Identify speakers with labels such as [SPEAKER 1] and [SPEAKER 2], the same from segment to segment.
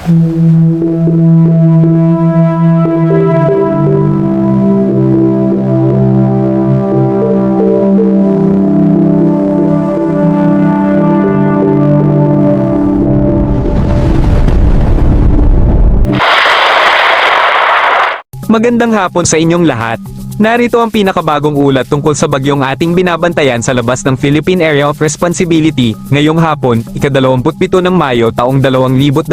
[SPEAKER 1] Magandang hapon sa inyong lahat. Narito ang pinakabagong ulat tungkol sa bagyong ating binabantayan sa labas ng Philippine Area of Responsibility, ngayong hapon, ika-27 ng Mayo taong 2026.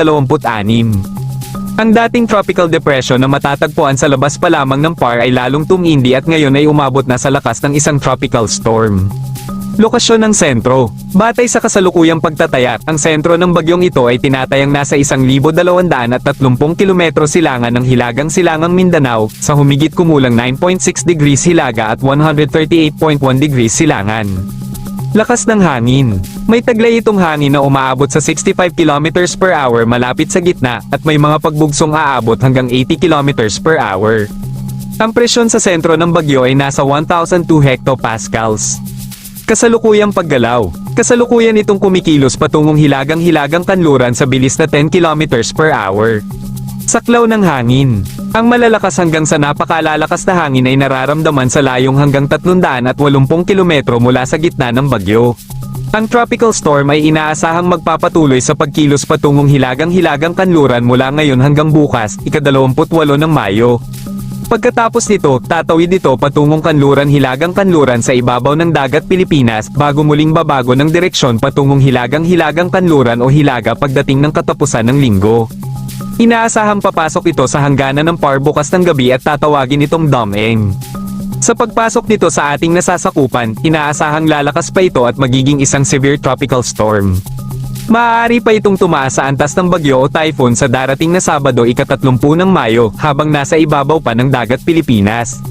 [SPEAKER 1] Ang dating tropical depression na matatagpuan sa labas pa lamang ng PAR ay lalong tumindi at ngayon ay umabot na sa lakas ng isang tropical storm. Lokasyon ng sentro. Batay sa kasalukuyang pagtatayak, ang sentro ng bagyong ito ay tinatayang nasa 1,230 kilometro silangan ng Hilagang Silangang Mindanao, sa humigit kumulang 9.6 degrees hilaga at 138.1 degrees silangan. Lakas ng hangin. May taglay itong hangin na umaabot sa 65 kilometers per hour malapit sa gitna, at may mga pagbugsong aabot hanggang 80 kilometers per hour. Ang presyon sa sentro ng bagyo ay nasa 1,002 hectopascals. Kasalukuyang paggalaw. Kasalukuyan itong kumikilos patungong hilagang-hilagang kanluran sa bilis na 10 kilometers per hour. Saklaw ng hangin. Ang malalakas hanggang sa napakalalakas na hangin ay nararamdaman sa layong hanggang 380 kilometro mula sa gitna ng bagyo. Ang tropical storm ay inaasahang magpapatuloy sa pagkilos patungong hilagang-hilagang kanluran mula ngayon hanggang bukas, ika-28 ng Mayo. Pagkatapos nito, tatawid ito patungong hilagang kanluran sa ibabaw ng dagat Pilipinas, bago muling babago ng direksyon patungong hilagang-hilagang kanluran o hilaga pagdating ng katapusan ng linggo. Inaasahang papasok ito sa hangganan ng PAR bukas ng gabi at tatawagin itong Dom-eng. Sa pagpasok nito sa ating nasasakupan, inaasahang lalakas pa ito at magiging isang severe tropical storm. Maaari pa itong tumaas sa antas ng bagyo o typhoon sa darating na Sabado, ika-30 ng Mayo, habang nasa ibabaw pa ng dagat Pilipinas.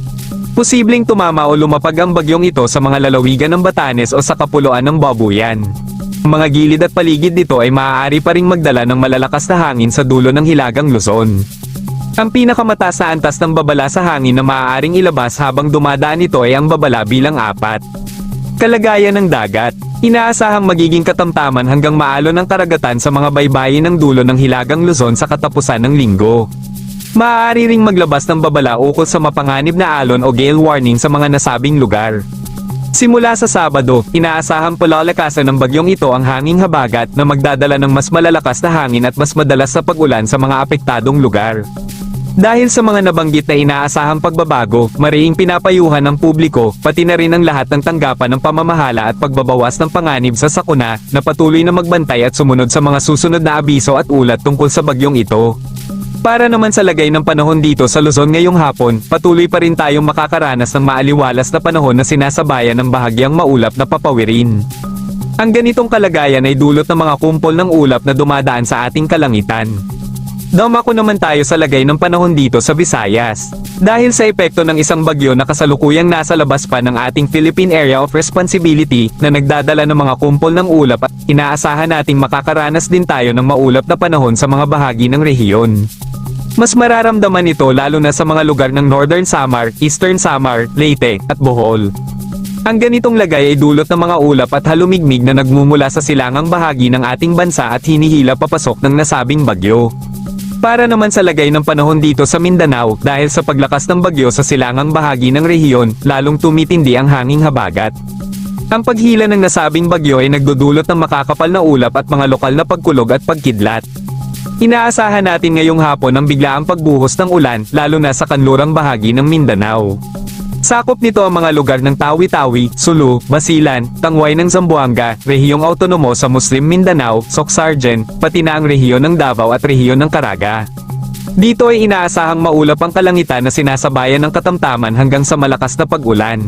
[SPEAKER 1] Posibleng tumama o lumapag ang bagyong ito sa mga lalawigan ng Batanes o sa kapuluan ng Babuyan. Ang mga gilid at paligid nito ay maaari pa ring magdala ng malalakas na hangin sa dulo ng Hilagang Luzon. Ang pinakamataas na antas ng babala sa hangin na maaaring ilabas habang dumadaan ito ay ang babala bilang 4. Kalagayan ng dagat. Inaasahang magiging katamtaman hanggang maalon ng karagatan sa mga baybayin ng dulo ng Hilagang Luzon sa katapusan ng linggo. Maaari ring maglabas ng babala ukol sa mapanganib na alon o gale warning sa mga nasabing lugar. Simula sa Sabado, inaasahang palalakasan ng bagyong ito ang hanging habagat na magdadala ng mas malalakas na hangin at mas madalas na pag-ulan sa mga apektadong lugar. Dahil sa mga nabanggit na inaasahang pagbabago, mariing pinapayuhan ng publiko, pati na rin ang lahat ng tanggapan ng pamamahala at pagbabawas ng panganib sa sakuna, na patuloy na magbantay at sumunod sa mga susunod na abiso at ulat tungkol sa bagyong ito. Para naman sa lagay ng panahon dito sa Luzon ngayong hapon, patuloy pa rin tayong makakaranas ng maaliwalas na panahon na sinasabayan ng bahagyang maulap na papawirin. Ang ganitong kalagayan ay dulot ng mga kumpol ng ulap na dumadaan sa ating kalangitan. Dumako naman tayo sa lagay ng panahon dito sa Visayas. Dahil sa epekto ng isang bagyo na kasalukuyang nasa labas pa ng ating Philippine Area of Responsibility, na nagdadala ng mga kumpol ng ulap, at inaasahan nating makakaranas din tayo ng maulap na panahon sa mga bahagi ng rehiyon. Mas mararamdaman ito lalo na sa mga lugar ng Northern Samar, Eastern Samar, Leyte, at Bohol. Ang ganitong lagay ay dulot ng mga ulap at halumigmig na nagmumula sa silangang bahagi ng ating bansa at hinihila papasok ng nasabing bagyo. Para naman sa lagay ng panahon dito sa Mindanao, dahil sa paglakas ng bagyo sa silangang bahagi ng rehiyon, lalong tumitindi ang hanging habagat. Ang paghila ng nasabing bagyo ay nagdudulot ng makakapal na ulap at mga lokal na pagkulog at pagkidlat. Inaasahan natin ngayong hapon ang biglaang pagbuhos ng ulan, lalo na sa kanlurang bahagi ng Mindanao. Sakop nito ang mga lugar ng Tawi-Tawi, Sulu, Basilan, Tangway ng Zamboanga, Rehiyong Autonomo sa Muslim Mindanao, Socsargen, pati na ang rehiyon ng Davao at rehiyon ng Caraga. Dito ay inaasahang maulap ang kalangitan na sinasabayan ng katamtaman hanggang sa malakas na pag-ulan.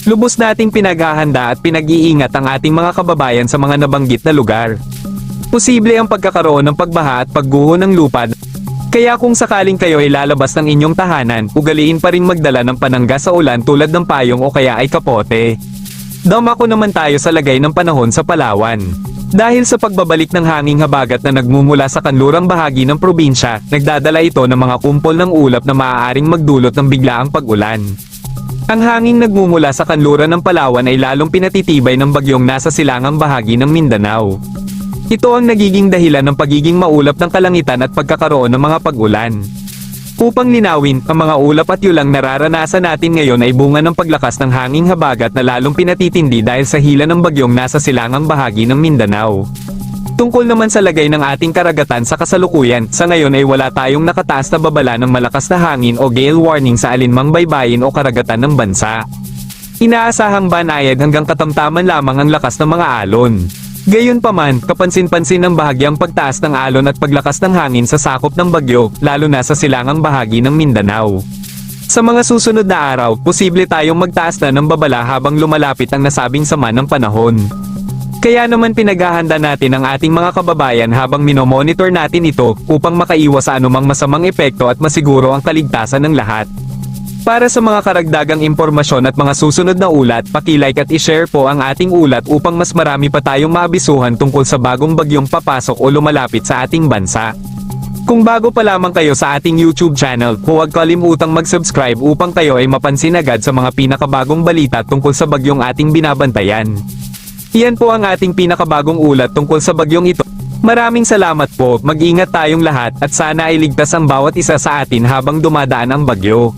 [SPEAKER 1] Lubos nating pinaghahanda at pinag-iingat ang ating mga kababayan sa mga nabanggit na lugar. Posible ang pagkakaroon ng pagbaha at pagguho ng lupa. Kaya kung sakaling kayo ay lalabas ng inyong tahanan, ugaliin pa rin magdala ng panangga sa ulan tulad ng payong o kaya ay kapote. Dumako naman tayo sa lagay ng panahon sa Palawan. Dahil sa pagbabalik ng hanging habagat na nagmumula sa kanlurang bahagi ng probinsya, nagdadala ito ng mga kumpol ng ulap na maaaring magdulot ng biglaang pag-ulan. Ang hanging nagmumula sa kanluran ng Palawan ay lalong pinatitibay ng bagyong nasa silangang bahagi ng Mindanao. Ito ang nagiging dahilan ng pagiging maulap ng kalangitan at pagkakaroon ng mga pag-ulan. Upang linawin, ang mga ulap at yulang nararanasan natin ngayon ay bunga ng paglakas ng hanging habagat na lalong pinatitindi dahil sa hila ng bagyong nasa silangang bahagi ng Mindanao. Tungkol naman sa lagay ng ating karagatan sa kasalukuyan, sa ngayon ay wala tayong nakataas na babala ng malakas na hangin o gale warning sa alinmang baybayin o karagatan ng bansa. Inaasahang banayad hanggang katamtaman lamang ang lakas ng mga alon. Gayunpaman, kapansin-pansin ng bahagyang pagtaas ng alon at paglakas ng hangin sa sakop ng bagyo, lalo na sa silangang bahagi ng Mindanao. Sa mga susunod na araw, posible tayong magtaas na ng babala habang lumalapit ang nasabing sama ng panahon. Kaya naman pinaghahanda natin ang ating mga kababayan habang minomonitor natin ito upang makaiwas sa anumang masamang epekto at masiguro ang kaligtasan ng lahat. Para sa mga karagdagang impormasyon at mga susunod na ulat, paki-like at i-share po ang ating ulat upang mas marami pa tayong maabisuhan tungkol sa bagong bagyong papasok o lumalapit sa ating bansa. Kung bago pa lamang kayo sa ating YouTube channel, huwag kalimutang mag-subscribe upang kayo ay mapansin agad sa mga pinakabagong balita tungkol sa bagyong ating binabantayan. Iyan po ang ating pinakabagong ulat tungkol sa bagyong ito. Maraming salamat po, mag-ingat tayong lahat at sana ay ligtas ang bawat isa sa atin habang dumadaan ang bagyo.